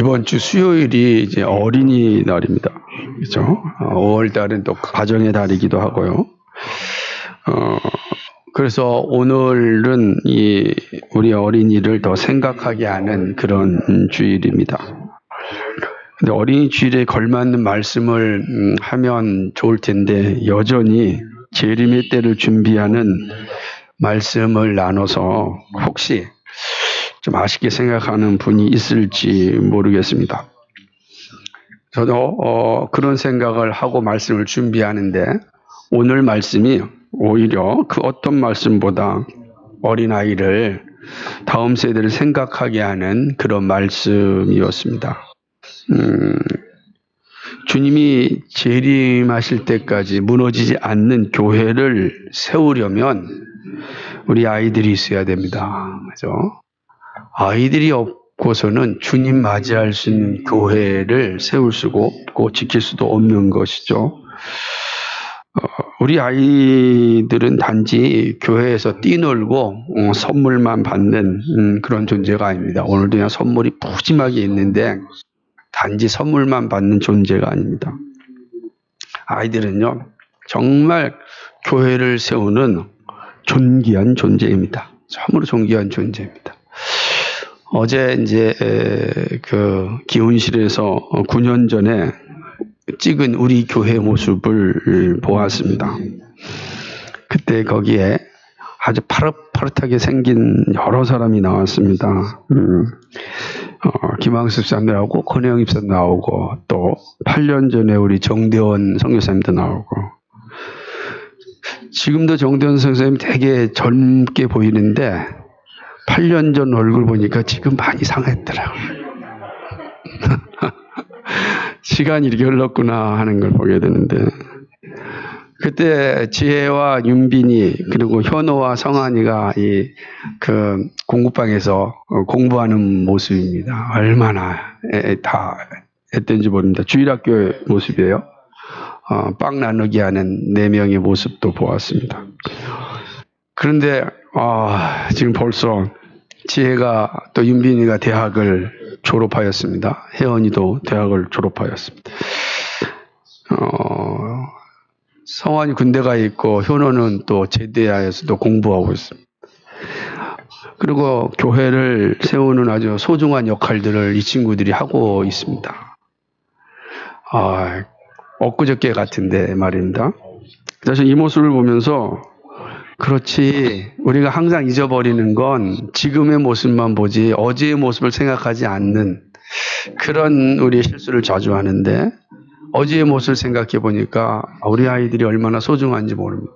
이번 주 수요일이 이제 어린이날입니다. 그렇죠? 5월 달은 또 가정의 달이기도 하고요. 그래서 오늘은 우리 어린이를 더 생각하게 하는 그런 주일입니다. 근데 어린이 주일에 걸맞는 말씀을 하면 좋을 텐데 여전히 재림의 때를 준비하는 말씀을 나눠서 혹시 좀 아쉽게 생각하는 분이 있을지 모르겠습니다. 저도 그런 생각을 하고 말씀을 준비하는데 오늘 말씀이 오히려 그 어떤 말씀보다 어린아이를 다음 세대를 생각하게 하는 그런 말씀이었습니다. 주님이 재림하실 때까지 무너지지 않는 교회를 세우려면 우리 아이들이 있어야 됩니다. 그죠? 아이들이 없고서는 주님 맞이할 수 있는 교회를 세울 수가 없고 지킬 수도 없는 것이죠. 우리 아이들은 단지 교회에서 뛰놀고 선물만 받는 그런 존재가 아닙니다. 오늘도 그냥 선물이 푸짐하게 있는데 단지 선물만 받는 존재가 아닙니다. 아이들은요, 정말 교회를 세우는 존귀한 존재입니다. 참으로 존귀한 존재입니다. 어제 이제 그 기훈실에서 9년 전에 찍은 우리 교회 모습을 보았습니다. 그때 거기에 아주 파릇파릇하게 생긴 여러 사람이 나왔습니다. 김항수 집사님 나오고 권혜영 집사님 나오고 또 8년 전에 우리 정대원 선교사님도 나오고 지금도 정대원 선교사님 되게 젊게 보이는데 8년 전 얼굴 보니까 지금 많이 상했더라고요. 시간이 이렇게 흘렀구나 하는 걸 보게 되는데 그때 지혜와 윤빈이 그리고 현호와 성한이가 그 공부방에서 공부하는 모습입니다. 얼마나 다 했던지 모릅니다. 주일학교의 모습이에요. 빵 나누기 하는 4명의 모습도 보았습니다. 그런데 지금 벌써 지혜가 또 윤빈이가 대학을 졸업하였습니다. 혜원이도 대학을 졸업하였습니다. 성환이 군대가 있고 현호는 또 제대하여서 또 공부하고 있습니다. 그리고 교회를 세우는 아주 소중한 역할들을 이 친구들이 하고 있습니다. 엊그저께 같은데 말입니다. 그래서 이 모습을 보면서 그렇지 우리가 항상 잊어버리는 건 지금의 모습만 보지 어제의 모습을 생각하지 않는 그런 우리의 실수를 자주 하는데 어제의 모습을 생각해 보니까 우리 아이들이 얼마나 소중한지 모릅니다.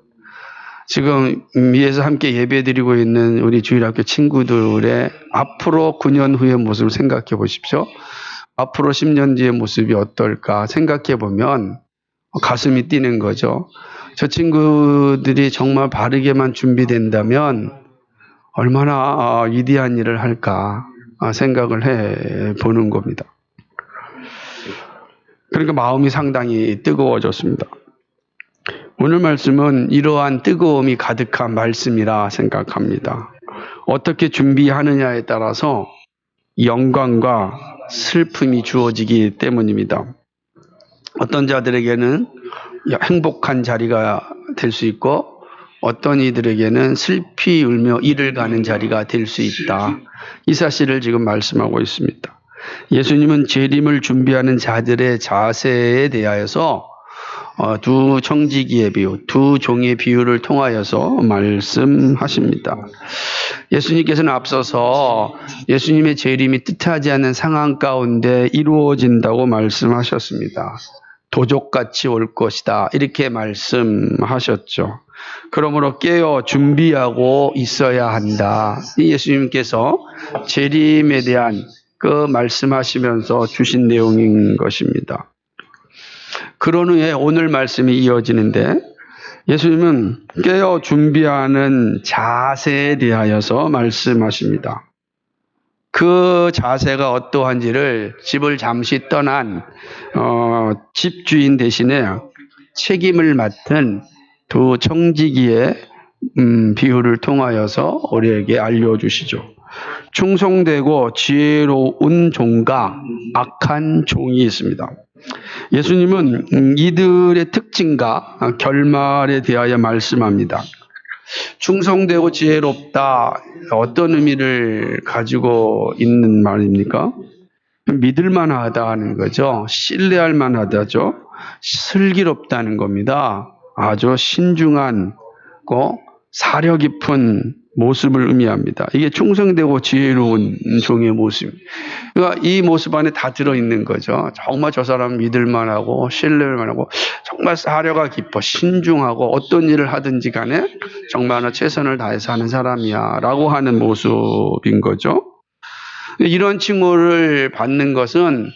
지금 위에서 함께 예배드리고 있는 우리 주일학교 친구들의 앞으로 9년 후의 모습을 생각해 보십시오. 앞으로 10년 뒤의 모습이 어떨까 생각해 보면 가슴이 뛰는 거죠. 저 친구들이 정말 바르게만 준비된다면 얼마나 위대한 일을 할까 생각을 해 보는 겁니다. 그러니까 마음이 상당히 뜨거워졌습니다. 오늘 말씀은 이러한 뜨거움이 가득한 말씀이라 생각합니다. 어떻게 준비하느냐에 따라서 영광과 슬픔이 주어지기 때문입니다. 어떤 자들에게는 행복한 자리가 될 수 있고 어떤 이들에게는 슬피 울며 이를 가는 자리가 될 수 있다. 이 사실을 지금 말씀하고 있습니다. 예수님은 재림을 준비하는 자들의 자세에 대하여서 두 청지기의 비유, 두 종의 비유를 통하여서 말씀하십니다. 예수님께서는 앞서서 예수님의 재림이 뜻하지 않은 상황 가운데 이루어진다고 말씀하셨습니다. 도적같이 올 것이다. 이렇게 말씀하셨죠. 그러므로 깨어 준비하고 있어야 한다. 예수님께서 재림에 대한 그 말씀하시면서 주신 내용인 것입니다. 그런 후에 오늘 말씀이 이어지는데 예수님은 깨어 준비하는 자세에 대하여서 말씀하십니다. 그 자세가 어떠한지를 집을 잠시 떠난 집주인 대신에 책임을 맡은 두 청지기의 비유를 통하여서 우리에게 알려주시죠. 충성되고 지혜로운 종과 악한 종이 있습니다. 예수님은 이들의 특징과 결말에 대하여 말씀합니다. 충성되고 지혜롭다, 어떤 의미를 가지고 있는 말입니까? 믿을만하다는 거죠. 신뢰할 만하다죠. 슬기롭다는 겁니다. 아주 신중한 사려 깊은 모습을 의미합니다. 이게 충성되고 지혜로운 종의 모습. 그러니까 이 모습 안에 다 들어있는 거죠. 정말 저 사람 믿을만하고 신뢰할만하고 정말 사려가 깊어 신중하고 어떤 일을 하든지 간에 정말 최선을 다해서 하는 사람이야 라고 하는 모습인 거죠. 이런 칭호를 받는 것은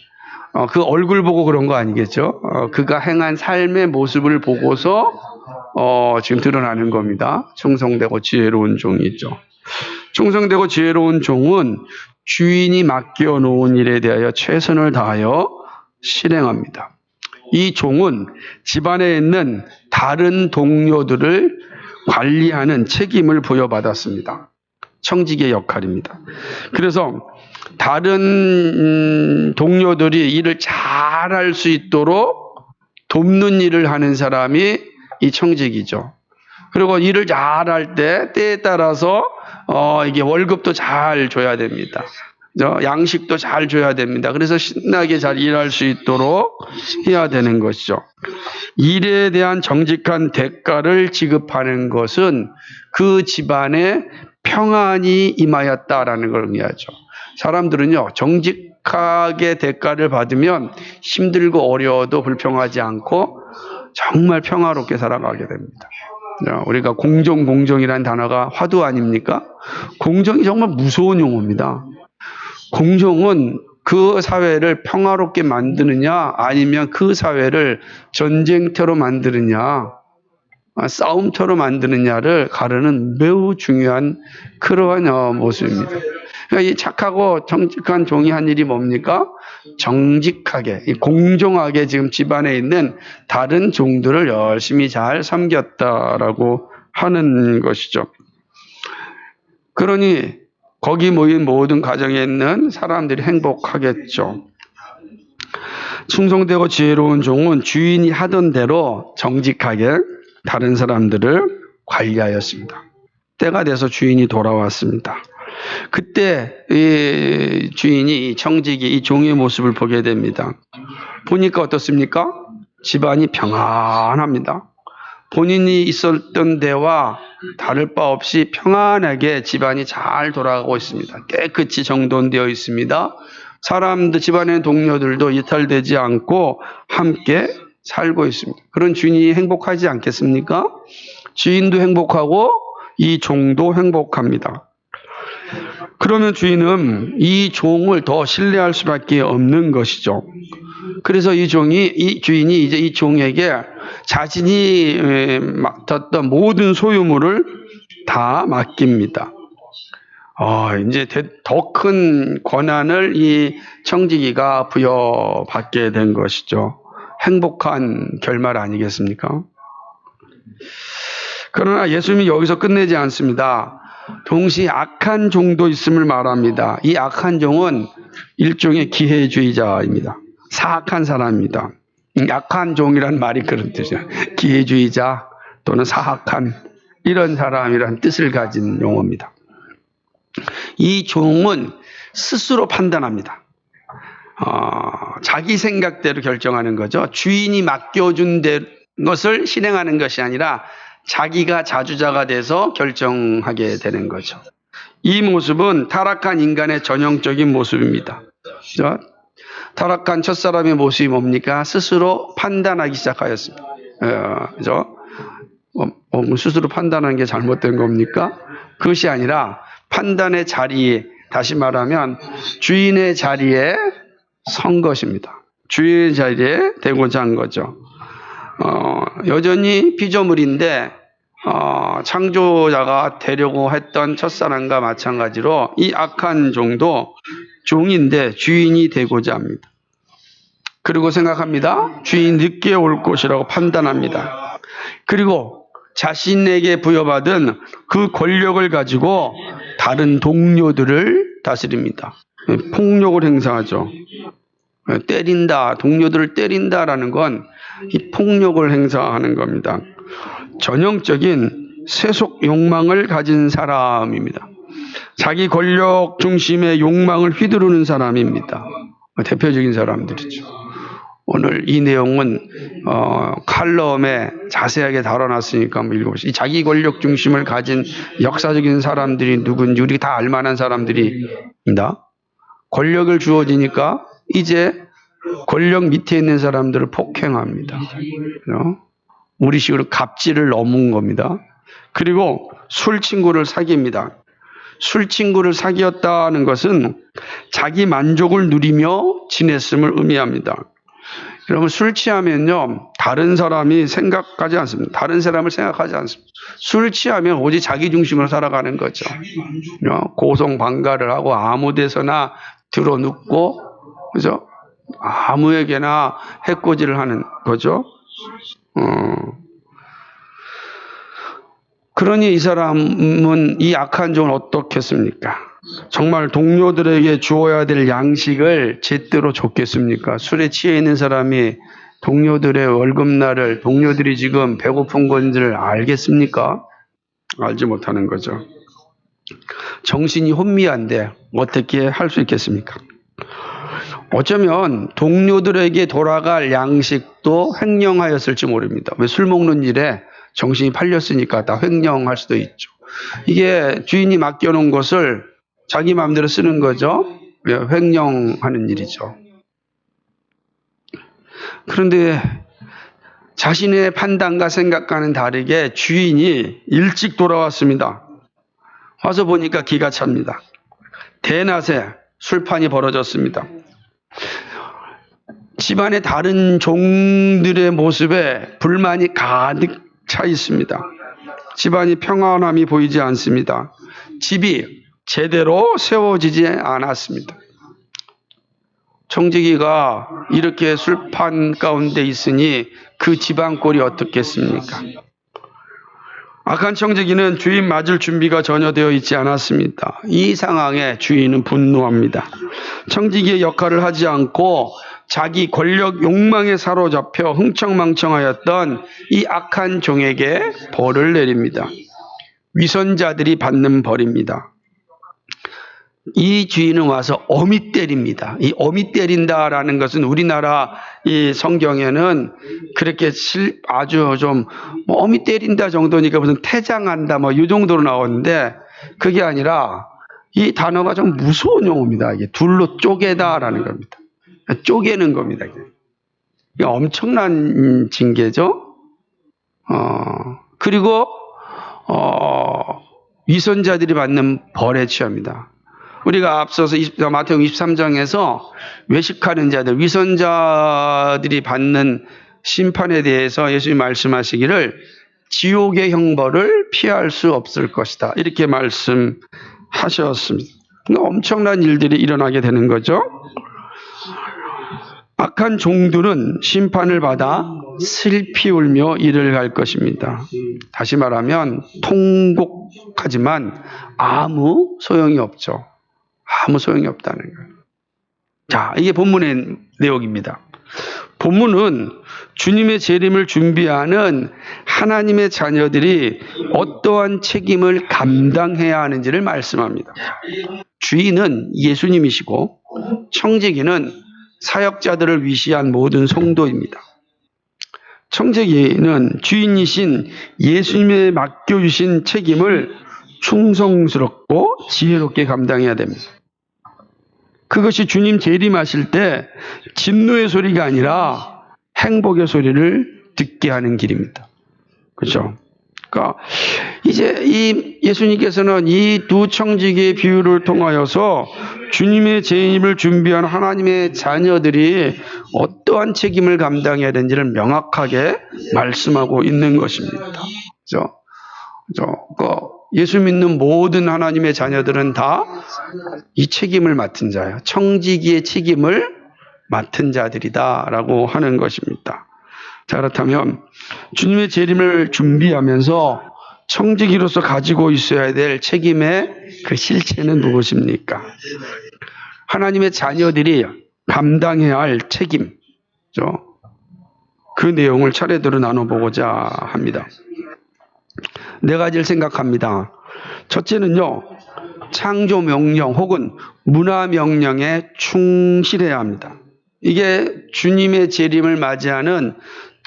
그 얼굴 보고 그런 거 아니겠죠. 그가 행한 삶의 모습을 보고서 지금 드러나는 겁니다. 충성되고 지혜로운 종이 있죠. 충성되고 지혜로운 종은 주인이 맡겨놓은 일에 대하여 최선을 다하여 실행합니다. 이 종은 집안에 있는 다른 동료들을 관리하는 책임을 부여받았습니다. 청지기의 역할입니다. 그래서 다른 동료들이 일을 잘할 수 있도록 돕는 일을 하는 사람이 이 청직이죠. 그리고 일을 잘할 때 때에 따라서 이게 월급도 잘 줘야 됩니다. 양식도 잘 줘야 됩니다. 그래서 신나게 잘 일할 수 있도록 해야 되는 것이죠. 일에 대한 정직한 대가를 지급하는 것은 그 집안에 평안이 임하였다라는 걸 의미하죠. 사람들은요, 정직하게 대가를 받으면 힘들고 어려워도 불평하지 않고 정말 평화롭게 살아가게 됩니다. 우리가 공정이라는 단어가 화두 아닙니까? 공정이 정말 무서운 용어입니다. 공정은 그 사회를 평화롭게 만드느냐 아니면 그 사회를 전쟁터로 만드느냐 싸움터로 만드느냐를 가르는 매우 중요한 그러한 모습입니다. 그러니까 이 착하고 정직한 종이 한 일이 뭡니까? 정직하게, 공정하게 지금 집안에 있는 다른 종들을 열심히 잘 섬겼다라고 하는 것이죠. 그러니 거기 모인 모든 가정에 있는 사람들이 행복하겠죠. 충성되고 지혜로운 종은 주인이 하던 대로 정직하게 다른 사람들을 관리하였습니다. 때가 돼서 주인이 돌아왔습니다. 그때 이 주인이 이 청직이 이 종의 모습을 보게 됩니다. 보니까 어떻습니까? 집안이 평안합니다. 본인이 있었던 데와 다를 바 없이 평안하게 집안이 잘 돌아가고 있습니다. 깨끗이 정돈되어 있습니다. 사람들, 집안의 동료들도 이탈되지 않고 함께 살고 있습니다. 그런 주인이 행복하지 않겠습니까? 주인도 행복하고 이 종도 행복합니다. 그러면 주인은 이 종을 더 신뢰할 수밖에 없는 것이죠. 그래서 이 주인이 이제 이 종에게 자신이 맡았던 모든 소유물을 다 맡깁니다. 이제 더 큰 권한을 이 청지기가 부여받게 된 것이죠. 행복한 결말 아니겠습니까? 그러나 예수님이 여기서 끝내지 않습니다. 동시에 악한 종도 있음을 말합니다. 이 악한 종은 일종의 기회주의자입니다. 사악한 사람입니다. 악한 종이란 말이 그런 뜻이에요. 기회주의자 또는 사악한 이런 사람이란 뜻을 가진 용어입니다. 이 종은 스스로 판단합니다. 자기 생각대로 결정하는 거죠. 주인이 맡겨준 것을 실행하는 것이 아니라 자기가 자주자가 돼서 결정하게 되는 거죠. 이 모습은 타락한 인간의 전형적인 모습입니다. 타락한 첫사람의 모습이 뭡니까? 스스로 판단하기 시작하였습니다. 그죠? 스스로 판단하는 게 잘못된 겁니까? 그것이 아니라 판단의 자리에, 다시 말하면 주인의 자리에 선 것입니다. 주인의 자리에 되고자 한 거죠. 여전히 피조물인데 창조자가 되려고 했던 첫사람과 마찬가지로 이 악한 종도 종인데 주인이 되고자 합니다. 그리고 생각합니다. 주인 늦게 올 것이라고 판단합니다. 그리고 자신에게 부여받은 그 권력을 가지고 다른 동료들을 다스립니다. 폭력을 행사하죠. 때린다, 동료들을 때린다라는 건 이 폭력을 행사하는 겁니다. 전형적인 세속 욕망을 가진 사람입니다. 자기 권력 중심의 욕망을 휘두르는 사람입니다. 대표적인 사람들이죠. 오늘 이 내용은 칼럼에 자세하게 다뤄놨으니까 한번 읽어보시죠. 이 자기 권력 중심을 가진 역사적인 사람들이 누군지 우리 다 알만한 사람들입니다. 권력을 주어지니까 이제 권력 밑에 있는 사람들을 폭행합니다. 우리식으로 갑질을 넘은 겁니다. 그리고 술 친구를 사귀입니다. 술 친구를 사귀었다는 것은 자기 만족을 누리며 지냈음을 의미합니다. 여러분, 술 취하면요, 다른 사람이 생각하지 않습니다. 다른 사람을 생각하지 않습니다. 술 취하면 오직 자기 중심으로 살아가는 거죠. 고성방가를 하고 아무 데서나 들어눕고, 그죠? 아무에게나 해코지를 하는 거죠. 그러니 이 사람은 이 악한 종을 어떻겠습니까? 정말 동료들에게 주어야 될 양식을 제대로 줬겠습니까? 술에 취해 있는 사람이 동료들의 월급날을, 동료들이 지금 배고픈 건지를 알겠습니까? 알지 못하는 거죠. 정신이 혼미한데 어떻게 할 수 있겠습니까? 어쩌면 동료들에게 돌아갈 양식도 횡령하였을지 모릅니다. 왜 술 먹는 일에 정신이 팔렸으니까 다 횡령할 수도 있죠. 이게 주인이 맡겨놓은 것을 자기 마음대로 쓰는 거죠. 횡령하는 일이죠. 그런데 자신의 판단과 생각과는 다르게 주인이 일찍 돌아왔습니다. 와서 보니까 기가 찹니다. 대낮에 술판이 벌어졌습니다. 집안의 다른 종들의 모습에 불만이 가득 차 있습니다. 집안이 평안함이 보이지 않습니다. 집이 제대로 세워지지 않았습니다. 청지기가 이렇게 술판 가운데 있으니 그 집안 꼴이 어떻겠습니까? 악한 청지기는 주인 맞을 준비가 전혀 되어 있지 않았습니다. 이 상황에 주인은 분노합니다. 청지기의 역할을 하지 않고 자기 권력 욕망에 사로잡혀 흥청망청하였던 이 악한 종에게 벌을 내립니다. 위선자들이 받는 벌입니다. 이 주인은 와서 어미 때립니다. 이 어미 때린다라는 것은 우리나라 이 성경에는 그렇게 아주 좀 어미 때린다 정도니까 무슨 태장한다 뭐 이 정도로 나오는데 그게 아니라 이 단어가 좀 무서운 용어입니다. 이게 둘로 쪼개다라는 겁니다. 쪼개는 겁니다. 이게 엄청난 징계죠. 그리고 위선자들이 받는 벌에 취합니다. 우리가 앞서서 마태복음 23장에서 외식하는 자들, 위선자들이 받는 심판에 대해서 예수님이 말씀하시기를 지옥의 형벌을 피할 수 없을 것이다. 이렇게 말씀하셨습니다. 엄청난 일들이 일어나게 되는 거죠. 악한 종들은 심판을 받아 슬피 울며 이를 갈 것입니다. 다시 말하면 통곡하지만 아무 소용이 없죠. 아무 소용이 없다는 거예요. 자, 이게 본문의 내용입니다. 본문은 주님의 재림을 준비하는 하나님의 자녀들이 어떠한 책임을 감당해야 하는지를 말씀합니다. 주인은 예수님이시고 청지기는 사역자들을 위시한 모든 성도입니다. 청지기는 주인이신 예수님에 맡겨주신 책임을 충성스럽고 지혜롭게 감당해야 됩니다. 그것이 주님 재림하실 때 진노의 소리가 아니라 행복의 소리를 듣게 하는 길입니다. 그렇죠? 그러니까 이제 이 예수님께서는 이 두 청지기의 비유를 통하여서 주님의 재림을 준비한 하나님의 자녀들이 어떠한 책임을 감당해야 되는지를 명확하게 말씀하고 있는 것입니다. 그렇죠? 예수 믿는 모든 하나님의 자녀들은 다 이 책임을 맡은 자예요. 청지기의 책임을 맡은 자들이다라고 하는 것입니다. 자, 그렇다면 주님의 재림을 준비하면서 청지기로서 가지고 있어야 될 책임의 그 실체는 무엇입니까? 하나님의 자녀들이 감당해야 할 책임, 그 내용을 차례대로 나눠보고자 합니다. 네 가지를 생각합니다. 첫째는요, 창조 명령 혹은 문화 명령에 충실해야 합니다. 이게 주님의 재림을 맞이하는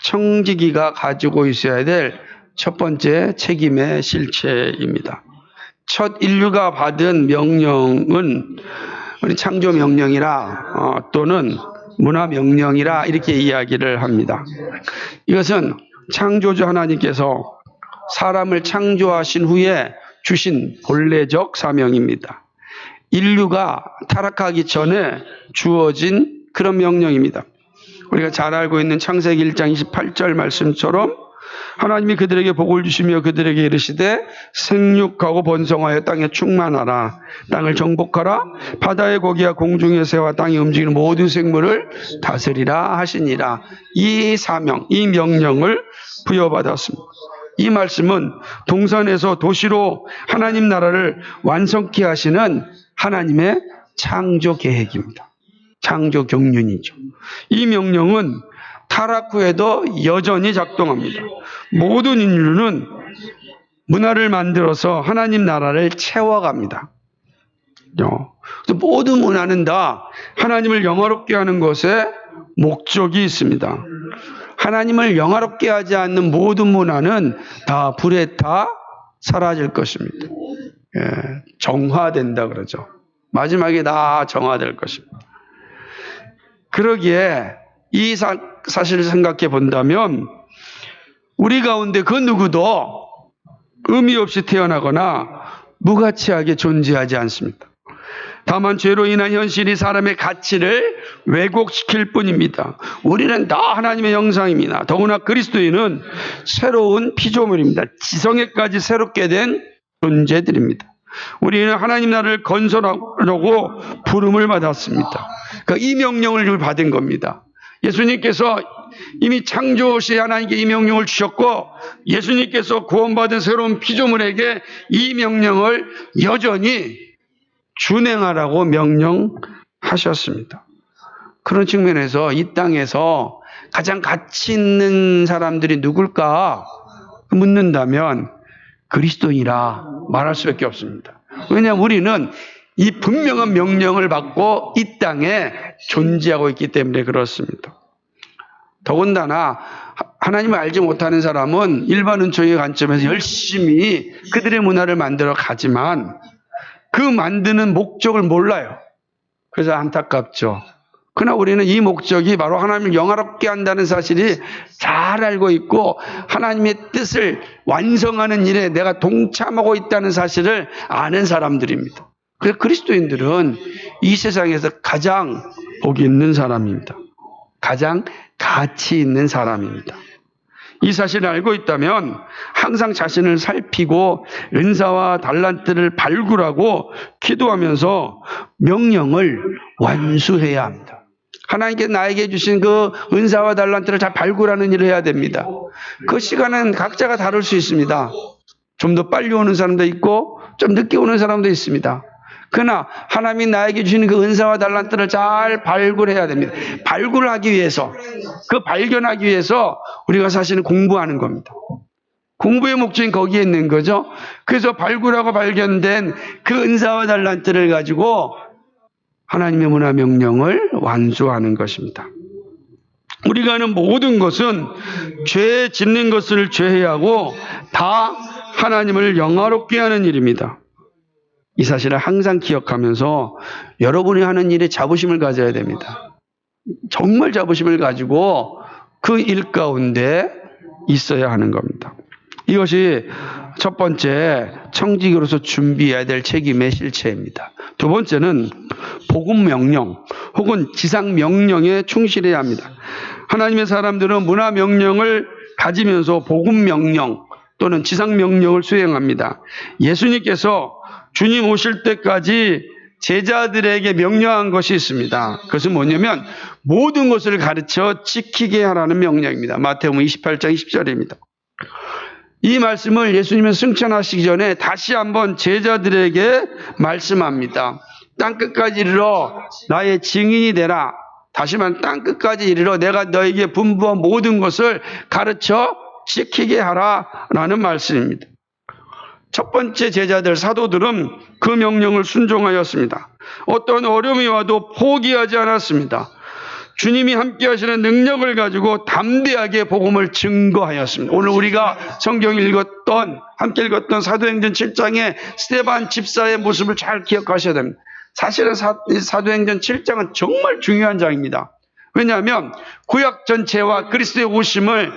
청지기가 가지고 있어야 될 첫 번째 책임의 실체입니다. 첫 인류가 받은 명령은 우리 창조 명령이라 또는 문화 명령이라 이렇게 이야기를 합니다. 이것은 창조주 하나님께서 사람을 창조하신 후에 주신 본래적 사명입니다. 인류가 타락하기 전에 주어진 그런 명령입니다. 우리가 잘 알고 있는 창세기 1장 28절 말씀처럼 하나님이 그들에게 복을 주시며 그들에게 이르시되 생육하고 번성하여 땅에 충만하라. 땅을 정복하라. 바다의 고기와 공중의 새와 땅에 움직이는 모든 생물을 다스리라 하시니라. 이 사명, 이 명령을 부여받았습니다. 이 말씀은 동산에서 도시로 하나님 나라를 완성케 하시는 하나님의 창조 계획입니다. 창조 경륜이죠. 이 명령은 타락 후에도 여전히 작동합니다. 모든 인류는 문화를 만들어서 하나님 나라를 채워갑니다. 모든 문화는 다 하나님을 영화롭게 하는 것에 목적이 있습니다. 하나님을 영화롭게 하지 않는 모든 문화는 다 불에 타 사라질 것입니다. 정화된다 그러죠. 마지막에 다 정화될 것입니다. 그러기에 이 사실을 생각해 본다면 우리 가운데 그 누구도 의미 없이 태어나거나 무가치하게 존재하지 않습니다. 다만 죄로 인한 현실이 사람의 가치를 왜곡시킬 뿐입니다. 우리는 다 하나님의 형상입니다. 더구나 그리스도인은 새로운 피조물입니다. 지성에까지 새롭게 된 존재들입니다. 우리는 하나님 나라를 건설하려고 부름을 받았습니다. 그러니까 이 명령을 받은 겁니다. 예수님께서 이미 창조 시 하나님께 이 명령을 주셨고 예수님께서 구원받은 새로운 피조물에게 이 명령을 여전히 준행하라고 명령하셨습니다. 그런 측면에서 이 땅에서 가장 가치 있는 사람들이 누굴까 묻는다면 그리스도인이라 말할 수밖에 없습니다. 왜냐하면 우리는 이 분명한 명령을 받고 이 땅에 존재하고 있기 때문에 그렇습니다. 더군다나 하나님을 알지 못하는 사람은 일반 은총의 관점에서 열심히 그들의 문화를 만들어 가지만 그 만드는 목적을 몰라요. 그래서 안타깝죠. 그러나 우리는 이 목적이 바로 하나님을 영화롭게 한다는 사실이 잘 알고 있고 하나님의 뜻을 완성하는 일에 내가 동참하고 있다는 사실을 아는 사람들입니다. 그래서 그리스도인들은 이 세상에서 가장 복이 있는 사람입니다. 가장 가치 있는 사람입니다. 이 사실을 알고 있다면 항상 자신을 살피고 은사와 달란트를 발굴하고 기도하면서 명령을 완수해야 합니다. 하나님께 나에게 주신 그 은사와 달란트를 잘 발굴하는 일을 해야 됩니다. 그 시간은 각자가 다를 수 있습니다. 좀 더 빨리 오는 사람도 있고 좀 늦게 오는 사람도 있습니다. 그러나 하나님이 나에게 주시는 그 은사와 달란트를 잘 발굴해야 됩니다. 발굴하기 위해서, 그 발견하기 위해서 우리가 사실은 공부하는 겁니다. 공부의 목적이 거기에 있는 거죠. 그래서 발굴하고 발견된 그 은사와 달란트를 가지고 하나님의 문화 명령을 완수하는 것입니다. 우리가 하는 모든 것은 죄 짓는 것을 죄해하고 다 하나님을 영화롭게 하는 일입니다. 이 사실을 항상 기억하면서 여러분이 하는 일에 자부심을 가져야 됩니다. 정말 자부심을 가지고 그 일 가운데 있어야 하는 겁니다. 이것이 첫 번째 청지기로서 준비해야 될 책임의 실체입니다. 두 번째는 복음 명령 혹은 지상 명령에 충실해야 합니다. 하나님의 사람들은 문화 명령을 가지면서 복음 명령 또는 지상 명령을 수행합니다. 예수님께서 주님 오실 때까지 제자들에게 명령한 것이 있습니다. 그것은 뭐냐면 모든 것을 가르쳐 지키게 하라는 명령입니다. 마태복음 28장 20절입니다. 이 말씀을 예수님은 승천하시기 전에 다시 한번 제자들에게 말씀합니다. 땅끝까지 이르러 나의 증인이 되라. 다시 말하면 땅끝까지 이르러 내가 너에게 분부한 모든 것을 가르쳐 지키게 하라 라는 말씀입니다. 첫 번째 제자들 사도들은 그 명령을 순종하였습니다. 어떤 어려움이 와도 포기하지 않았습니다. 주님이 함께 하시는 능력을 가지고 담대하게 복음을 증거하였습니다. 오늘 우리가 성경을 함께 읽었던 사도행전 7장의 스데반 집사의 모습을 잘 기억하셔야 됩니다. 사실은 사도행전 7장은 정말 중요한 장입니다. 왜냐하면 구약 전체와 그리스도의 오심을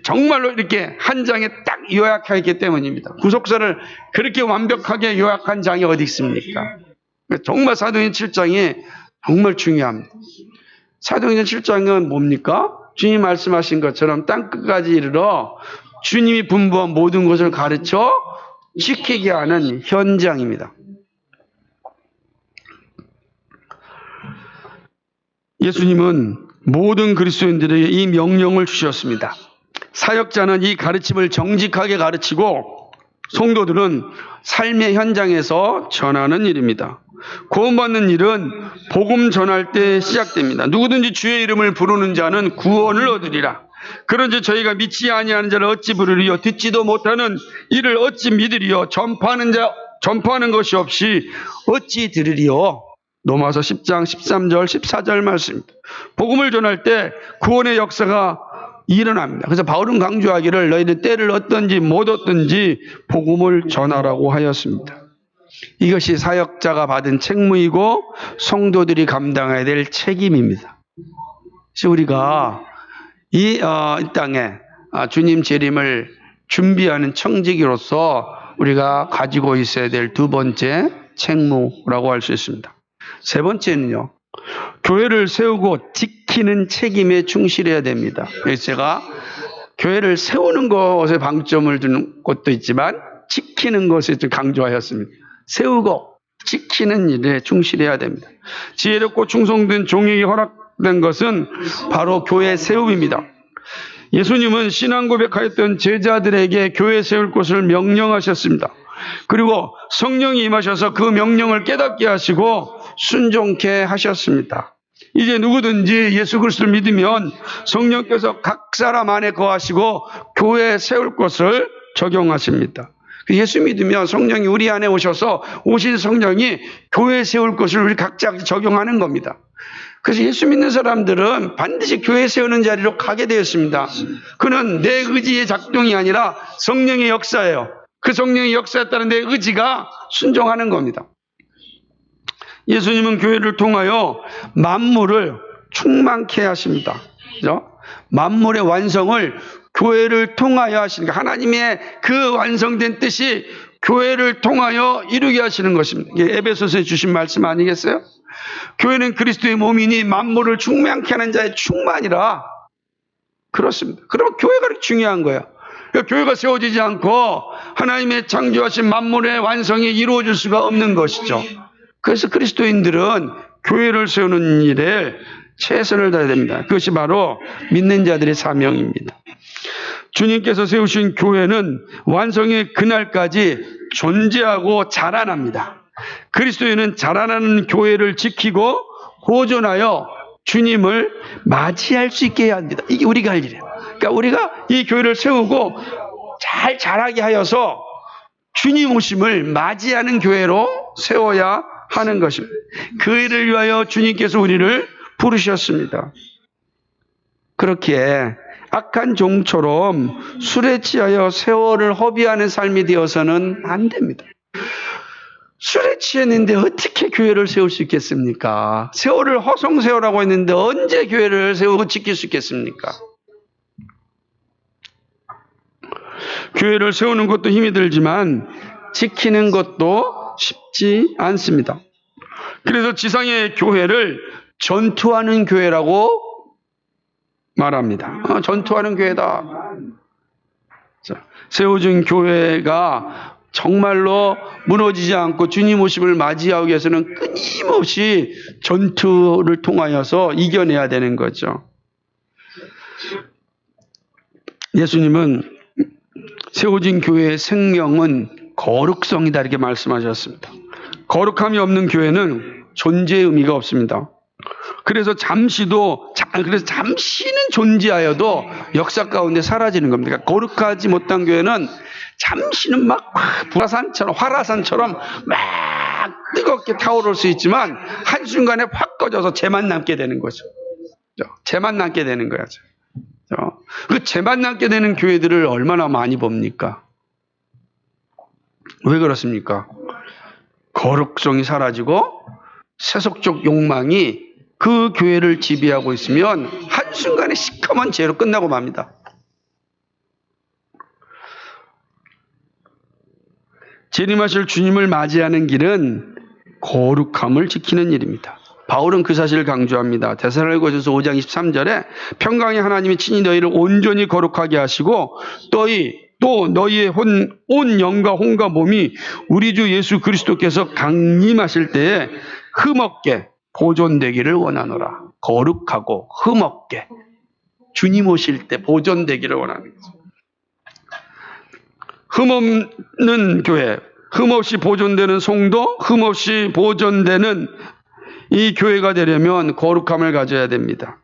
정말로 이렇게 한 장에 딱 요약하였기 때문입니다. 구속사를 그렇게 완벽하게 요약한 장이 어디 있습니까? 정말 사도행전 7장이 정말 중요합니다. 사도행전 7장은 뭡니까? 주님이 말씀하신 것처럼 땅끝까지 이르러 주님이 분부한 모든 것을 가르쳐 지키게 하는 현장입니다. 예수님은 모든 그리스도인들에게 이 명령을 주셨습니다. 사역자는 이 가르침을 정직하게 가르치고 성도들은 삶의 현장에서 전하는 일입니다. 구원받는 일은 복음 전할 때 시작됩니다. 누구든지 주의 이름을 부르는 자는 구원을 얻으리라. 그런즉 저희가 믿지 아니하는 자를 어찌 부르리요? 듣지도 못하는 이를 어찌 믿으리요? 전파하는 것이 없이 어찌 들으리요? 로마서 10장 13절 14절 말씀입니다. 복음을 전할 때 구원의 역사가 일어납니다. 그래서 바울은 강조하기를 너희들 때를 얻든지 못 얻든지 복음을 전하라고 하였습니다. 이것이 사역자가 받은 책무이고 성도들이 감당해야 될 책임입니다. 그래서 우리가 이 땅에 주님 재림을 준비하는 청지기로서 우리가 가지고 있어야 될 두 번째 책무라고 할 수 있습니다. 세 번째는요, 교회를 세우고 지키는 책임에 충실해야 됩니다. 그래서 제가 교회를 세우는 것에 방점을 두는 것도 있지만 지키는 것에 좀 강조하였습니다. 세우고 지키는 일에 충실해야 됩니다. 지혜롭고 충성된 종에게 허락된 것은 바로 교회 세움입니다. 예수님은 신앙 고백하였던 제자들에게 교회 세울 것을 명령하셨습니다. 그리고 성령이 임하셔서 그 명령을 깨닫게 하시고 순종케 하셨습니다. 이제 누구든지 예수 그리스도를 믿으면 성령께서 각 사람 안에 거하시고 교회에 세울 것을 적용하십니다. 예수 믿으면 성령이 우리 안에 오셔서 오신 성령이 교회에 세울 것을 우리 각자 적용하는 겁니다. 그래서 예수 믿는 사람들은 반드시 교회 세우는 자리로 가게 되었습니다. 그는 내 의지의 작동이 아니라 성령의 역사예요. 그 성령의 역사에 따른 내 의지가 순종하는 겁니다. 예수님은 교회를 통하여 만물을 충만케 하십니다. 그죠? 만물의 완성을 교회를 통하여 하시니까 하나님의 그 완성된 뜻이 교회를 통하여 이루게 하시는 것입니다. 이게 에베소서에 주신 말씀 아니겠어요? 교회는 그리스도의 몸이니 만물을 충만케 하는 자의 충만이라. 그렇습니다. 그럼 교회가 그렇게 중요한 거예요. 교회가 세워지지 않고 하나님의 창조하신 만물의 완성이 이루어질 수가 없는 것이죠. 그래서 그리스도인들은 교회를 세우는 일에 최선을 다해야 됩니다. 그것이 바로 믿는 자들의 사명입니다. 주님께서 세우신 교회는 완성의 그날까지 존재하고 자라납니다. 그리스도인은 자라나는 교회를 지키고 보존하여 주님을 맞이할 수 있게 해야 합니다. 이게 우리가 할 일이에요. 그러니까 우리가 이 교회를 세우고 잘 자라게 하여서 주님 오심을 맞이하는 교회로 세워야 하는 것입니다. 그 일을 위하여 주님께서 우리를 부르셨습니다. 그렇게 악한 종처럼 술에 취하여 세월을 허비하는 삶이 되어서는 안 됩니다. 술에 취했는데 어떻게 교회를 세울 수 있겠습니까? 세월을 허송세월하고 있는데 언제 교회를 세우고 지킬 수 있겠습니까? 교회를 세우는 것도 힘이 들지만 지키는 것도 쉽지 않습니다. 그래서 지상의 교회를 전투하는 교회라고 말합니다. 전투하는 교회다. 세워진 교회가 정말로 무너지지 않고 주님 오심을 맞이하기 위해서는 끊임없이 전투를 통하여서 이겨내야 되는 거죠. 예수님은 세워진 교회의 생명은 거룩성이다 이렇게 말씀하셨습니다. 거룩함이 없는 교회는 존재의 의미가 없습니다. 그래서 잠시는 존재하여도 역사 가운데 사라지는 겁니다. 그러니까 거룩하지 못한 교회는 잠시는 막 화라산처럼 막 뜨겁게 타오를 수 있지만 한순간에 확 꺼져서 재만 남게 되는 거죠. 재만 남게 되는 거야죠. 그 재만 남게 되는 교회들을 얼마나 많이 봅니까? 왜 그렇습니까? 거룩성이 사라지고 세속적 욕망이 그 교회를 지배하고 있으면 한순간에 시커먼 죄로 끝나고 맙니다. 재림하실 주님을 맞이하는 길은 거룩함을 지키는 일입니다. 바울은 그 사실을 강조합니다. 데살로니가전서 5장 23절에 평강의 하나님이 친히 너희를 온전히 거룩하게 하시고 또 너희의 온 영과 혼과 몸이 우리 주 예수 그리스도께서 강림하실 때에 흠없게 보존되기를 원하노라. 거룩하고 흠없게 주님 오실 때 보존되기를 원하는 거죠. 흠없는 교회, 흠없이 보존되는 성도, 흠없이 보존되는 이 교회가 되려면 거룩함을 가져야 됩니다.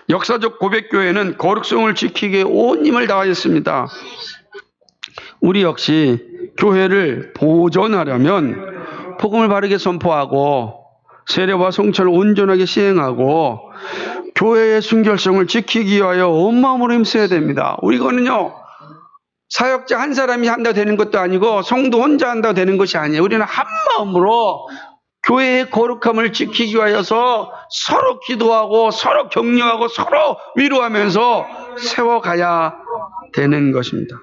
역사적 고백교회는 거룩성을 지키기에 온 힘을 다하였습니다. 우리 역시 교회를 보존하려면 복음을 바르게 선포하고 세례와 성찬을 온전하게 시행하고 교회의 순결성을 지키기 위하여 온 마음으로 힘써야 됩니다. 우리거는요, 사역자 한 사람이 한다 되는 것도 아니고 성도 혼자 한다 되는 것이 아니에요. 우리는 한 마음으로 교회의 거룩함을 지키기 위하여서 서로 기도하고 서로 격려하고 서로 위로하면서 세워가야 되는 것입니다.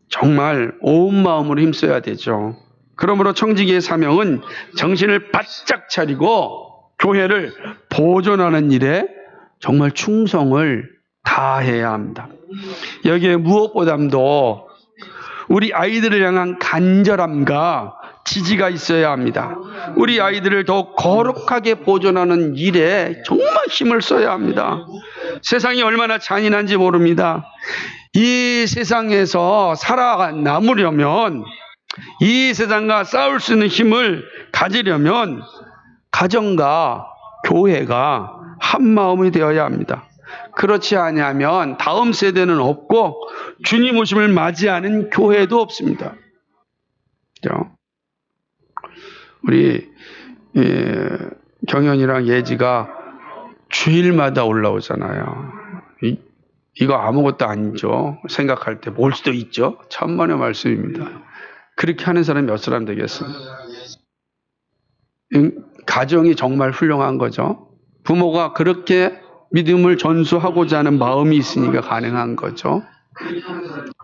정말 온 마음으로 힘써야 되죠. 그러므로 청지기의 사명은 정신을 바짝 차리고 교회를 보존하는 일에 정말 충성을 다해야 합니다. 여기에 무엇보다도 우리 아이들을 향한 간절함과 지지가 있어야 합니다. 우리 아이들을 더욱 거룩하게 보존하는 일에 정말 힘을 써야 합니다. 세상이 얼마나 잔인한지 모릅니다. 이 세상에서 살아남으려면, 이 세상과 싸울 수 있는 힘을 가지려면 가정과 교회가 한 마음이 되어야 합니다. 그렇지 아니하면 다음 세대는 없고 주님 오심을 맞이하는 교회도 없습니다. 우리 경연이랑 예지가 주일마다 올라오잖아요. 이거 아무것도 아니죠. 생각할 때 볼 수도 있죠. 천만의 말씀입니다. 그렇게 하는 사람이 몇 사람 되겠습니까? 가정이 정말 훌륭한 거죠. 부모가 그렇게 믿음을 전수하고자 하는 마음이 있으니까 가능한 거죠.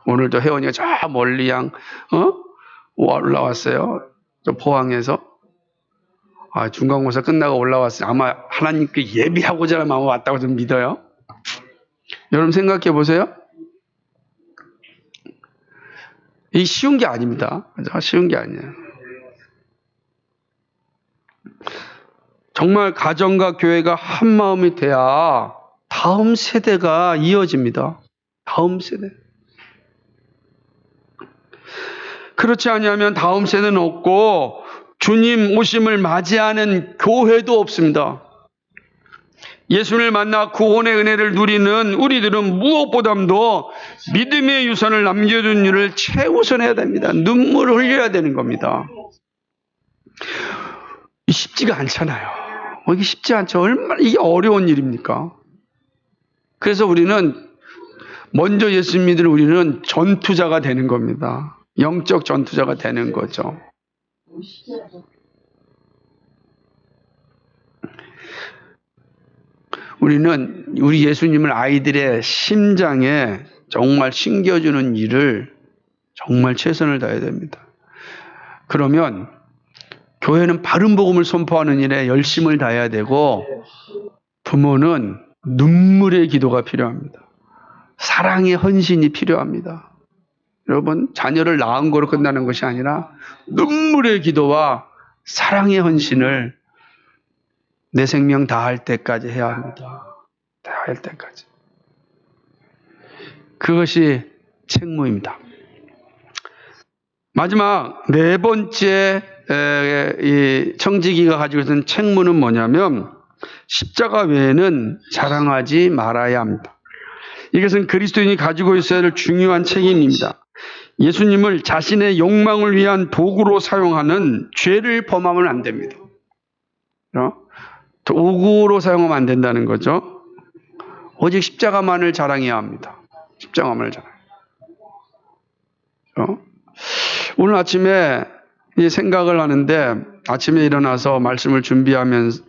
오늘도 혜원이가 저 멀리 올라왔어요. 저 포항에서. 중간고사 끝나고 올라왔어요. 아마 하나님께 예비하고자 하는 마음 왔다고 좀 믿어요. 여러분 생각해 보세요. 이 쉬운 게 아닙니다. 쉬운 게 아니에요. 정말 가정과 교회가 한 마음이 돼야 다음 세대가 이어집니다. 다음 세대. 그렇지 않으면 다음 세대는 없고 주님 오심을 맞이하는 교회도 없습니다. 예수를 만나 구원의 은혜를 누리는 우리들은 무엇보다도 믿음의 유산을 남겨둔 일을 최우선해야 됩니다. 눈물을 흘려야 되는 겁니다. 쉽지가 않잖아요. 이게 쉽지 않죠. 얼마나 이게 어려운 일입니까? 그래서 우리는 먼저 예수 믿을 우리는 전투자가 되는 겁니다. 영적 전투자가 되는 거죠. 우리는 우리 예수님을 아이들의 심장에 정말 심겨주는 일을 정말 최선을 다해야 됩니다. 그러면 교회는 바른 복음을 선포하는 일에 열심을 다해야 되고 부모는 눈물의 기도가 필요합니다. 사랑의 헌신이 필요합니다. 여러분, 자녀를 낳은 거로 끝나는 것이 아니라 눈물의 기도와 사랑의 헌신을 내 생명 다할 때까지 해야 합니다. 다할 때까지. 그것이 책무입니다. 마지막 네 번째 이 청지기가 가지고 있는 책무는 뭐냐면 십자가 외에는 자랑하지 말아야 합니다. 이것은 그리스도인이 가지고 있어야 할 중요한 책임입니다. 예수님을 자신의 욕망을 위한 도구로 사용하는 죄를 범하면 안 됩니다. 도구로 사용하면 안 된다는 거죠. 오직 십자가만을 자랑해야 합니다. 십자가만을 자랑. 오늘 아침에 이 생각을 하는데, 아침에 일어나서 말씀을 준비하면서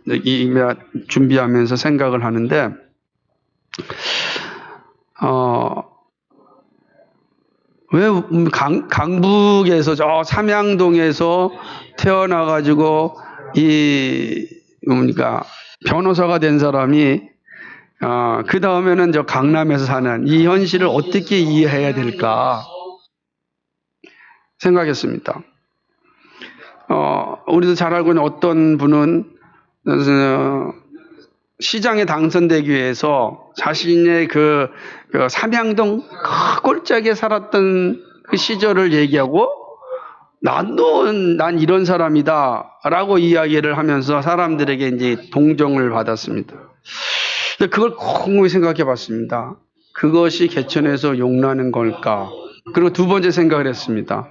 생각을 하는데, 왜 강북에서 저 삼양동에서 태어나가지고 변호사가 된 사람이 그 다음에는 저 강남에서 사는 이 현실을 어떻게 이해해야 될까 생각했습니다. 우리도 잘 알고 있는 어떤 분은 시장에 당선되기 위해서 자신의 그 삼양동 꼴짝에 살았던 그 시절을 얘기하고 난 이런 사람이다 라고 이야기를 하면서 사람들에게 이제 동정을 받았습니다. 근데 그걸 곰곰이 생각해 봤습니다. 그것이 개천에서 용나는 걸까? 그리고 두 번째 생각을 했습니다.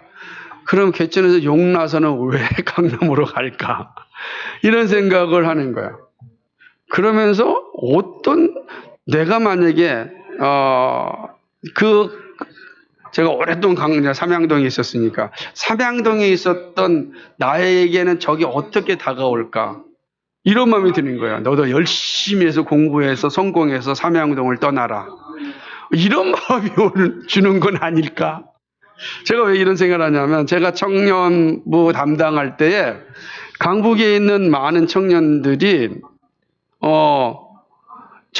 그럼 개천에서 용나서는 왜 강남으로 갈까? 이런 생각을 하는 거야. 그러면서 내가 만약에 제가 오랫동안 삼양동에 있었으니까 삼양동에 있었던 나에게는 저게 어떻게 다가올까? 이런 마음이 드는 거야. 너도 열심히 해서 공부해서 성공해서 삼양동을 떠나라. 이런 마음이 주는 건 아닐까? 제가 왜 이런 생각을 하냐면 제가 청년부 담당할 때에 강북에 있는 많은 청년들이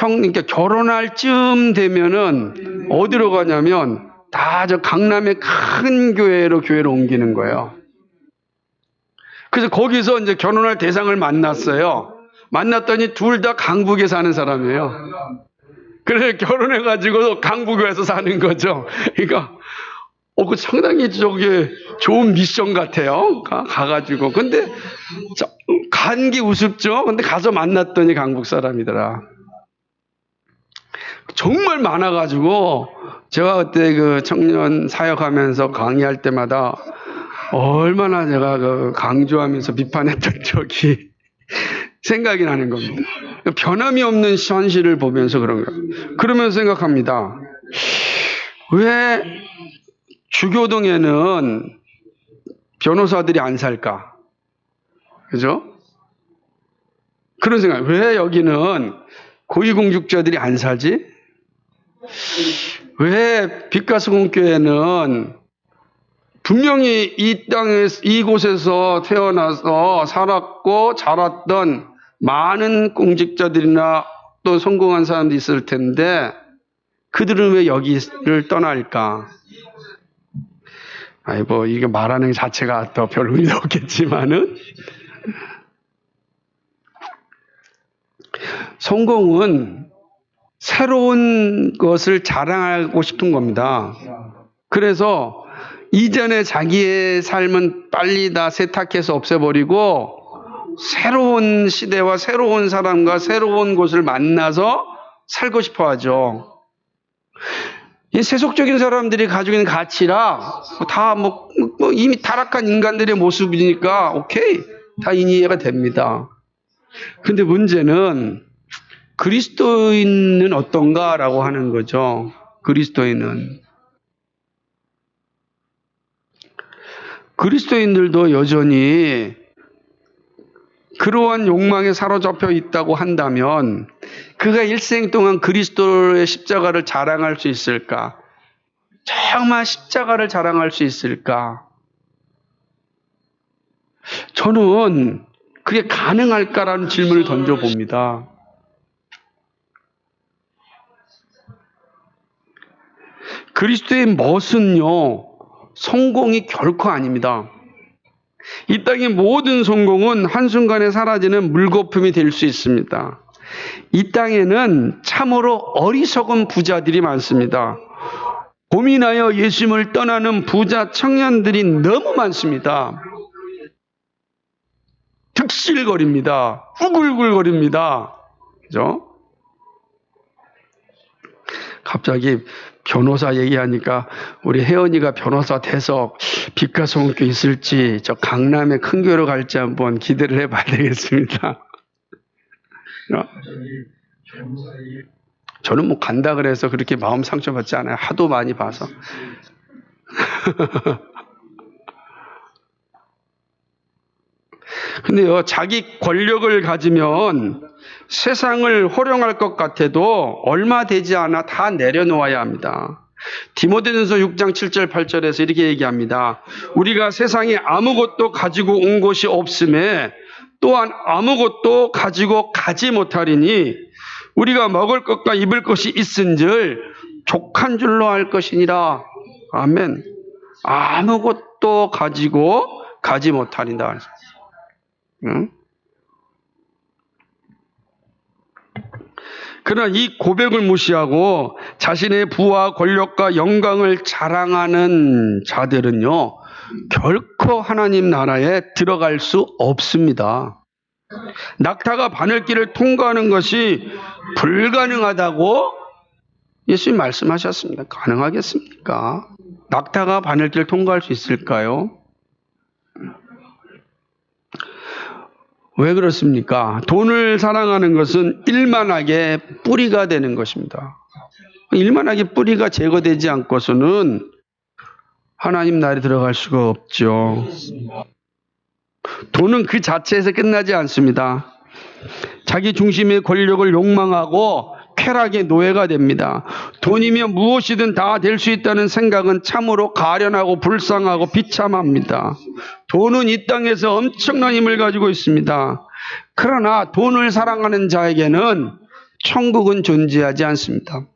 그러니까 결혼할 쯤 되면은 어디로 가냐면 다 저 강남의 큰 교회를 옮기는 거예요. 그래서 거기서 이제 결혼할 대상을 만났어요. 만났더니 둘 다 강북에 사는 사람이에요. 그래서 결혼해가지고 강북에 와서 사는 거죠. 그러니까 그 상당히 좋은 미션 같아요. 가가지고. 근데 간 게 우습죠. 근데 가서 만났더니 강북 사람이더라. 정말 많아가지고 제가 그때 그 청년 사역하면서 강의할 때마다 얼마나 제가 강조하면서 비판했던 적이 생각이 나는 겁니다. 변함이 없는 현실을 보면서 그런 거예요. 그러면서 생각합니다. 왜 주교동에는 변호사들이 안 살까? 그죠? 그런 생각. 왜 여기는 고위공직자들이 안 살지? 왜 빛가스공교회는 분명히 이곳에서 태어나서 살았고 자랐던 많은 공직자들이나 또 성공한 사람들이 있을 텐데 그들은 왜 여기를 떠날까? 이게 말하는 자체가 더 별 의미도 없겠지만은 성공은 새로운 것을 자랑하고 싶은 겁니다. 그래서 이전에 자기의 삶은 빨리 다 세탁해서 없애버리고 새로운 시대와 새로운 사람과 새로운 곳을 만나서 살고 싶어 하죠. 이 세속적인 사람들이 가지고 있는 가치라 다 이미 타락한 인간들의 모습이니까 오케이 다 이해가 됩니다. 근데 문제는 그리스도인은 어떤가라고 하는 거죠. 그리스도인들도 여전히 그러한 욕망에 사로잡혀 있다고 한다면 그가 일생 동안 그리스도의 십자가를 자랑할 수 있을까? 정말 십자가를 자랑할 수 있을까? 저는 그게 가능할까라는 질문을 던져봅니다. 그리스도의 멋은요, 성공이 결코 아닙니다. 이 땅의 모든 성공은 한순간에 사라지는 물거품이 될 수 있습니다. 이 땅에는 참으로 어리석은 부자들이 많습니다. 고민하여 예수님을 떠나는 부자 청년들이 너무 많습니다. 득실거립니다. 우글우글거립니다. 그죠? 갑자기 변호사 얘기하니까 우리 혜연이가 변호사 돼서 빛가성교 있을지 저 강남에 큰 교회로 갈지 한번 기대를 해봐야 되겠습니다. 저는 뭐 간다 그래서 그렇게 마음 상처받지 않아요. 하도 많이 봐서. 근데요, 자기 권력을 가지면 세상을 호령할 것 같아도 얼마 되지 않아 다 내려놓아야 합니다. 디모데전서 6장 7절 8절에서 이렇게 얘기합니다. 우리가 세상에 아무것도 가지고 온 것이 없음에 또한 아무것도 가지고 가지 못하리니 우리가 먹을 것과 입을 것이 있은즉 족한 줄로 알 것이니라. 아멘. 아무것도 가지고 가지 못하리다. 응? 그러나 이 고백을 무시하고 자신의 부와 권력과 영광을 자랑하는 자들은요, 결코 하나님 나라에 들어갈 수 없습니다. 낙타가 바늘길을 통과하는 것이 불가능하다고 예수님 말씀하셨습니다. 가능하겠습니까? 낙타가 바늘길을 통과할 수 있을까요? 왜 그렇습니까? 돈을 사랑하는 것은 일만하게 뿌리가 되는 것입니다. 일만하게 뿌리가 제거되지 않고서는 하나님 나라에 들어갈 수가 없죠. 돈은 그 자체에서 끝나지 않습니다. 자기 중심의 권력을 욕망하고 쾌락의 노예가 됩니다. 돈이면 무엇이든 다 될 수 있다는 생각은 참으로 가련하고 불쌍하고 비참합니다. 돈은 이 땅에서 엄청난 힘을 가지고 있습니다. 그러나 돈을 사랑하는 자에게는 천국은 존재하지 않습니다.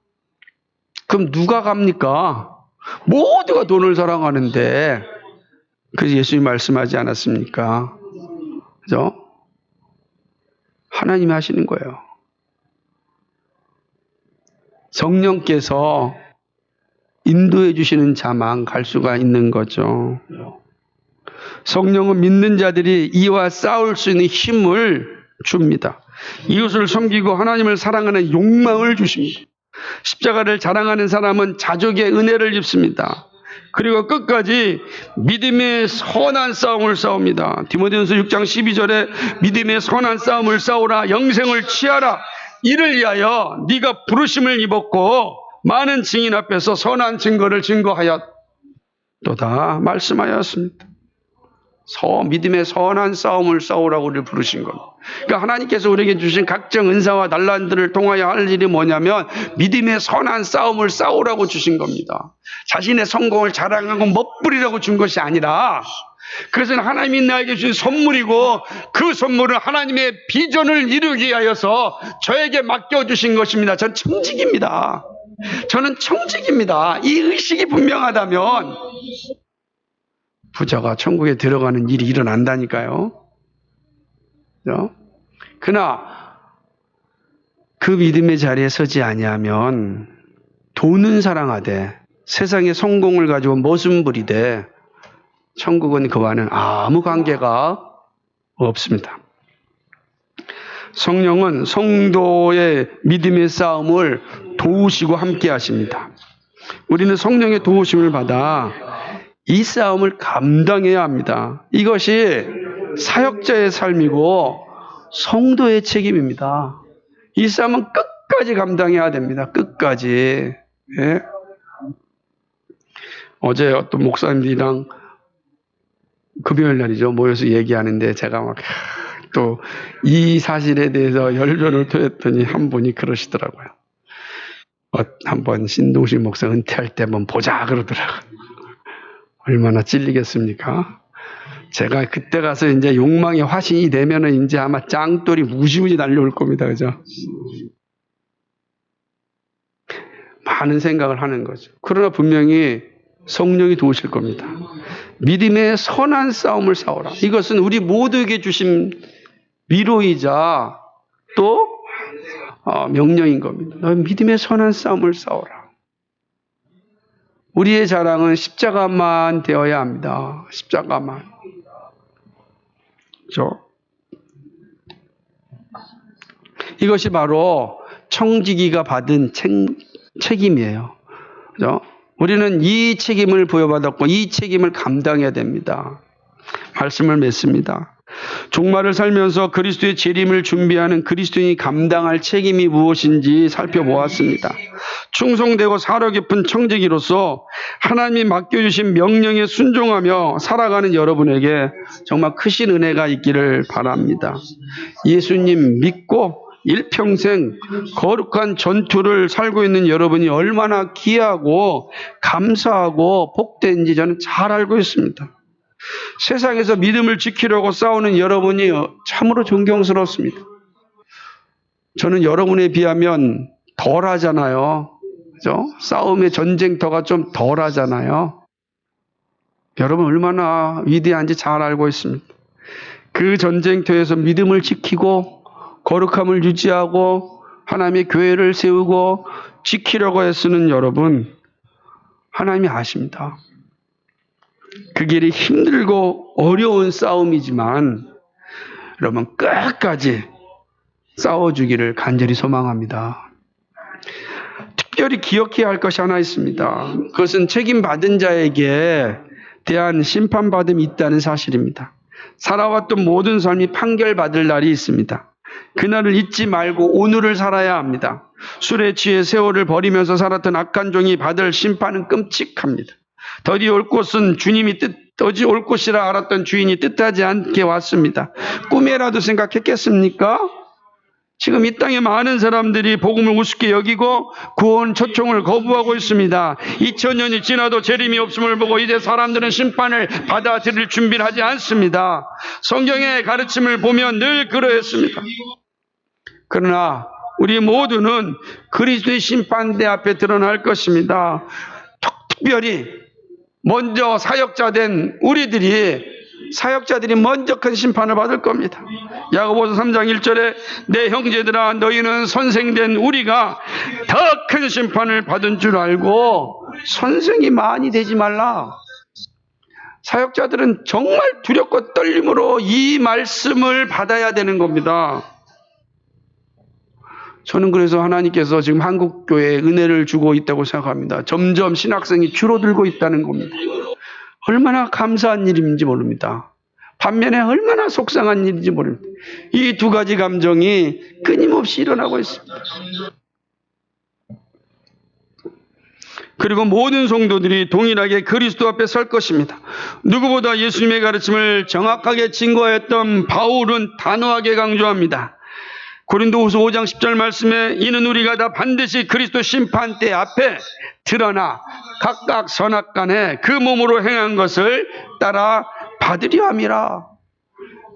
그럼 누가 갑니까? 모두가 돈을 사랑하는데, 그래서 예수님이 말씀하지 않았습니까? 그죠? 하나님이 하시는 거예요. 성령께서 인도해 주시는 자만 갈 수가 있는 거죠. 성령은 믿는 자들이 이와 싸울 수 있는 힘을 줍니다. 이웃을 섬기고 하나님을 사랑하는 욕망을 주십니다. 십자가를 자랑하는 사람은 자족의 은혜를 입습니다. 그리고 끝까지 믿음의 선한 싸움을 싸웁니다. 디모데전서 6장 12절에 믿음의 선한 싸움을 싸우라, 영생을 취하라. 이를 위하여 네가 부르심을 입었고 많은 증인 앞에서 선한 증거를 증거하였도다 말씀하였습니다. 믿음의 선한 싸움을 싸우라고 우리를 부르신 겁니다. 그러니까 하나님께서 우리에게 주신 각종 은사와 난란들을 통하여 할 일이 뭐냐면 믿음의 선한 싸움을 싸우라고 주신 겁니다. 자신의 성공을 자랑하고 멋부리라고 준 것이 아니라, 그것은 하나님이 나에게 주신 선물이고 그 선물은 하나님의 비전을 이루기 위하여서 저에게 맡겨주신 것입니다. 전 청직입니다. 저는 청직입니다. 이 의식이 분명하다면 부자가 천국에 들어가는 일이 일어난다니까요. 그러나 그 믿음의 자리에 서지 아니하면 돈은 사랑하되 세상의 성공을 가지고 머슴 부리되 천국은 그와는 아무 관계가 없습니다. 성령은 성도의 믿음의 싸움을 도우시고 함께 하십니다. 우리는 성령의 도우심을 받아 이 싸움을 감당해야 합니다. 이것이 사역자의 삶이고 성도의 책임입니다. 이 싸움은 끝까지 감당해야 됩니다. 끝까지. 예? 어제 어떤 목사님들이랑 금요일 날이죠. 모여서 얘기하는데 제가 막 또 이 사실에 대해서 열변을 토했더니 한 분이 그러시더라고요. 한번 신동식 목사 은퇴할 때 한번 보자 그러더라고요. 얼마나 찔리겠습니까? 제가 그때 가서 이제 욕망의 화신이 되면은 이제 아마 짱돌이 무지무지 달려올 겁니다. 그죠? 많은 생각을 하는 거죠. 그러나 분명히 성령이 도우실 겁니다. 믿음의 선한 싸움을 싸우라. 이것은 우리 모두에게 주신 위로이자 또 명령인 겁니다. 너 믿음의 선한 싸움을 싸우라. 우리의 자랑은 십자가만 되어야 합니다. 십자가만. 그렇죠? 이것이 바로 청지기가 받은 책임이에요. 그죠? 우리는 이 책임을 부여받았고 이 책임을 감당해야 됩니다. 말씀을 맺습니다. 종말을 살면서 그리스도의 재림을 준비하는 그리스도인이 감당할 책임이 무엇인지 살펴보았습니다. 충성되고 사려 깊은 청지기로서 하나님이 맡겨주신 명령에 순종하며 살아가는 여러분에게 정말 크신 은혜가 있기를 바랍니다. 예수님 믿고 일평생 거룩한 전투를 살고 있는 여러분이 얼마나 귀하고 감사하고 복된지 저는 잘 알고 있습니다. 세상에서 믿음을 지키려고 싸우는 여러분이 참으로 존경스럽습니다. 저는 여러분에 비하면 덜 하잖아요. 그죠? 싸움의 전쟁터가 좀 덜 하잖아요. 여러분 얼마나 위대한지 잘 알고 있습니다. 그 전쟁터에서 믿음을 지키고 거룩함을 유지하고 하나님의 교회를 세우고 지키려고 애쓰는 여러분, 하나님이 아십니다. 그 길이 힘들고 어려운 싸움이지만 여러분 끝까지 싸워주기를 간절히 소망합니다. 특별히 기억해야 할 것이 하나 있습니다. 그것은 책임받은 자에게 대한 심판받음이 있다는 사실입니다. 살아왔던 모든 삶이 판결받을 날이 있습니다. 그날을 잊지 말고 오늘을 살아야 합니다. 술에 취해 세월을 버리면서 살았던 악한 종이 받을 심판은 끔찍합니다. 더디 올 곳은 더디 올 곳이라 알았던 주인이 뜻하지 않게 왔습니다. 꿈에라도 생각했겠습니까? 지금 이 땅에 많은 사람들이 복음을 우습게 여기고 구원 초청을 거부하고 있습니다. 2000년이 지나도 재림이 없음을 보고 이제 사람들은 심판을 받아들일 준비를 하지 않습니다. 성경의 가르침을 보면 늘 그러했습니다. 그러나 우리 모두는 그리스도의 심판대 앞에 드러날 것입니다. 특별히 먼저 사역자들이 먼저 큰 심판을 받을 겁니다. 야고보서 3장 1절에 내 형제들아 너희는 선생된 우리가 더 큰 심판을 받은 줄 알고 선생이 많이 되지 말라. 사역자들은 정말 두렵고 떨림으로 이 말씀을 받아야 되는 겁니다. 저는 그래서 하나님께서 지금 한국교회에 은혜를 주고 있다고 생각합니다. 점점 신학생이 줄어들고 있다는 겁니다. 얼마나 감사한 일인지 모릅니다. 반면에 얼마나 속상한 일인지 모릅니다. 이 두 가지 감정이 끊임없이 일어나고 있습니다. 그리고 모든 성도들이 동일하게 그리스도 앞에 설 것입니다. 누구보다 예수님의 가르침을 정확하게 증거했던 바울은 단호하게 강조합니다. 고린도후서 5장 10절 말씀에 이는 우리가 다 반드시 그리스도 심판대 앞에 드러나 각각 선악간에 그 몸으로 행한 것을 따라 받으려 함이라.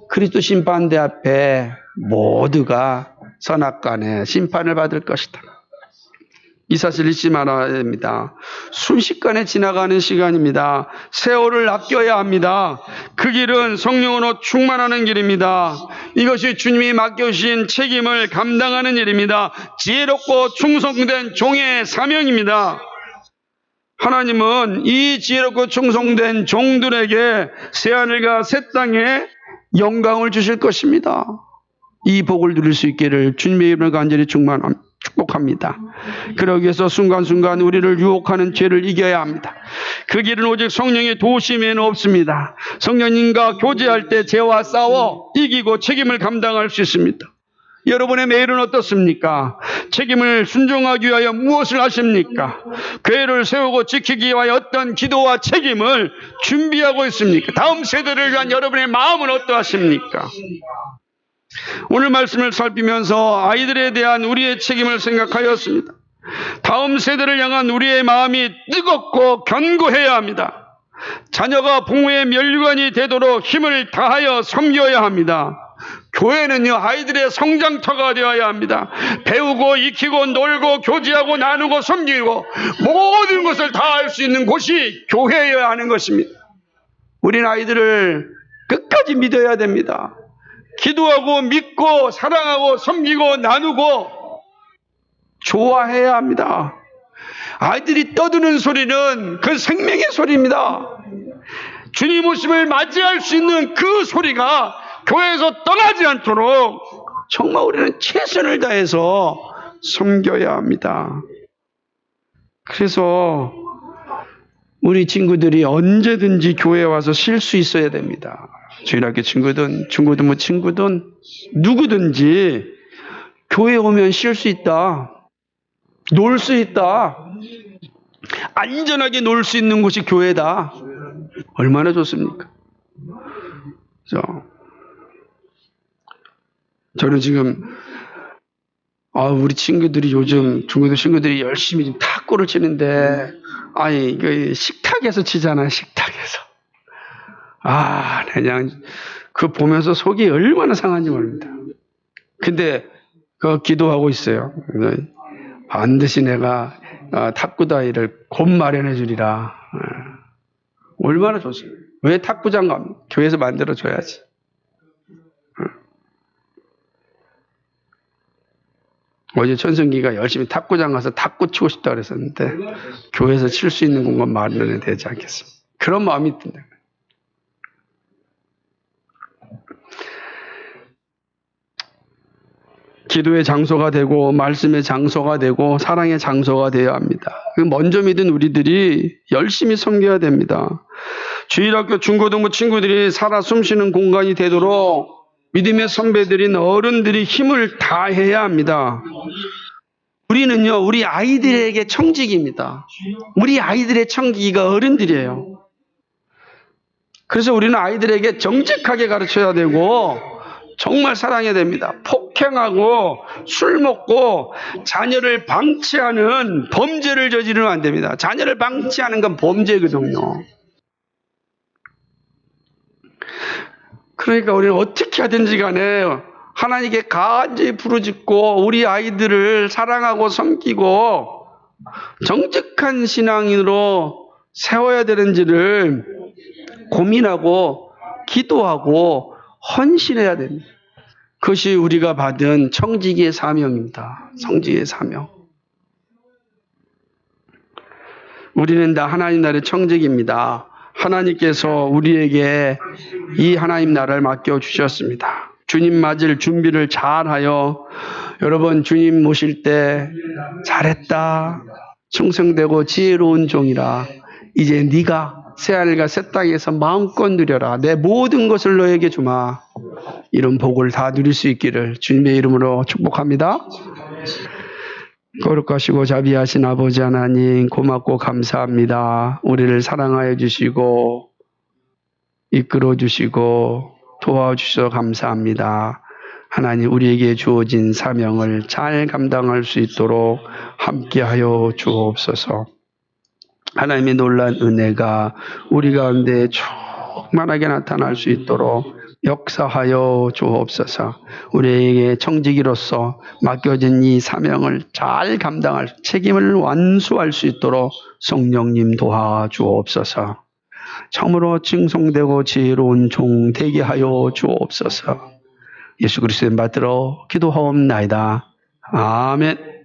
그리스도 심판대 앞에 모두가 선악간에 심판을 받을 것이다. 이 사실 잊지 말아야 됩니다. 순식간에 지나가는 시간입니다. 세월을 아껴야 합니다. 그 길은 성령으로 충만하는 길입니다. 이것이 주님이 맡겨주신 책임을 감당하는 일입니다. 지혜롭고 충성된 종의 사명입니다. 하나님은 이 지혜롭고 충성된 종들에게 새하늘과 새 땅에 영광을 주실 것입니다. 이 복을 누릴 수 있기를 주님의 이름으로 간절히 축복합니다. 그러기 위해서 순간순간 우리를 유혹하는 죄를 이겨야 합니다. 그 길은 오직 성령의 도우심에는 없습니다. 성령님과 교제할 때 죄와 싸워 이기고 책임을 감당할 수 있습니다. 여러분의 매일은 어떻습니까? 책임을 순종하기 위하여 무엇을 하십니까? 교회를 세우고 지키기 위하여 어떤 기도와 책임을 준비하고 있습니까? 다음 세대를 위한 여러분의 마음은 어떠하십니까? 오늘 말씀을 살피면서 아이들에 대한 우리의 책임을 생각하였습니다. 다음 세대를 향한 우리의 마음이 뜨겁고 견고해야 합니다. 자녀가 부모의 면류관이 되도록 힘을 다하여 섬겨야 합니다. 교회는요, 아이들의 성장터가 되어야 합니다. 배우고 익히고 놀고 교제하고 나누고 섬기고 모든 것을 다 할 수 있는 곳이 교회여야 하는 것입니다. 우리는 아이들을 끝까지 믿어야 됩니다. 기도하고 믿고 사랑하고 섬기고 나누고 좋아해야 합니다. 아이들이 떠드는 소리는 그 생명의 소리입니다. 주님 오심을 맞이할 수 있는 그 소리가 교회에서 떠나지 않도록 정말 우리는 최선을 다해서 섬겨야 합니다. 그래서 우리 친구들이 언제든지 교회에 와서 쉴 수 있어야 됩니다. 주일학교 친구든 중고등부 친구든 누구든지 교회에 오면 쉴 수 있다. 놀 수 있다. 안전하게 놀 수 있는 곳이 교회다. 얼마나 좋습니까? 저는 지금 우리 친구들이 요즘 중고등 친구들이 열심히 지금 탁구를 치는데 그 식탁에서 치잖아요. 식탁에서. 그냥 그 보면서 속이 얼마나 상한지 모릅니다. 근데 기도하고 있어요. 반드시 내가 탁구 다이를 곧 마련해 주리라. 얼마나 좋습니까? 왜 탁구장 갑니까? 교회에서 만들어 줘야지. 어제 천성기가 열심히 탁구장 가서 탁구 치고 싶다 그랬었는데 교회에서 칠 수 있는 공간 마련해 되지 않겠습니까? 그런 마음이 든다. 기도의 장소가 되고 말씀의 장소가 되고 사랑의 장소가 되어야 합니다. 먼저 믿은 우리들이 열심히 섬겨야 됩니다. 주일학교 중고등부 친구들이 살아 숨쉬는 공간이 되도록 믿음의 선배들인 어른들이 힘을 다해야 합니다. 우리는요, 우리 아이들에게 청지기입니다. 우리 아이들의 청지기가 어른들이에요. 그래서 우리는 아이들에게 정직하게 가르쳐야 되고 정말 사랑해야 됩니다. 폭행하고 술 먹고 자녀를 방치하는 범죄를 저지르면 안 됩니다. 자녀를 방치하는 건 범죄거든요. 그러니까 우리는 어떻게 하든지 간에 하나님께 간절히 부르짖고 우리 아이들을 사랑하고 섬기고 정직한 신앙인으로 세워야 되는지를 고민하고 기도하고 헌신해야 됩니다. 그것이 우리가 받은 청지기의 사명입니다. 청지기의 사명. 우리는 다 하나님 나라의 청지기입니다. 하나님께서 우리에게 이 하나님 나라를 맡겨주셨습니다. 주님 맞을 준비를 잘하여 여러분 주님 모실 때 잘했다. 충성되고 지혜로운 종이라. 이제 네가 새하늘과 새 땅에서 마음껏 누려라. 내 모든 것을 너에게 주마. 이런 복을 다 누릴 수 있기를 주님의 이름으로 축복합니다. 거룩하시고 자비하신 아버지 하나님 고맙고 감사합니다. 우리를 사랑하여 주시고 이끌어 주시고 도와주셔서 감사합니다. 하나님 우리에게 주어진 사명을 잘 감당할 수 있도록 함께하여 주옵소서. 하나님의 놀라운 은혜가 우리 가운데 충만하게 나타날 수 있도록 역사하여 주옵소서. 우리에게 청지기로서 맡겨진 이 사명을 잘 감당할 책임을 완수할 수 있도록 성령님 도와주옵소서. 참으로 칭송되고 지혜로운 종 되게 하여 주옵소서. 예수 그리스도의 받들어 기도하옵나이다. 아멘.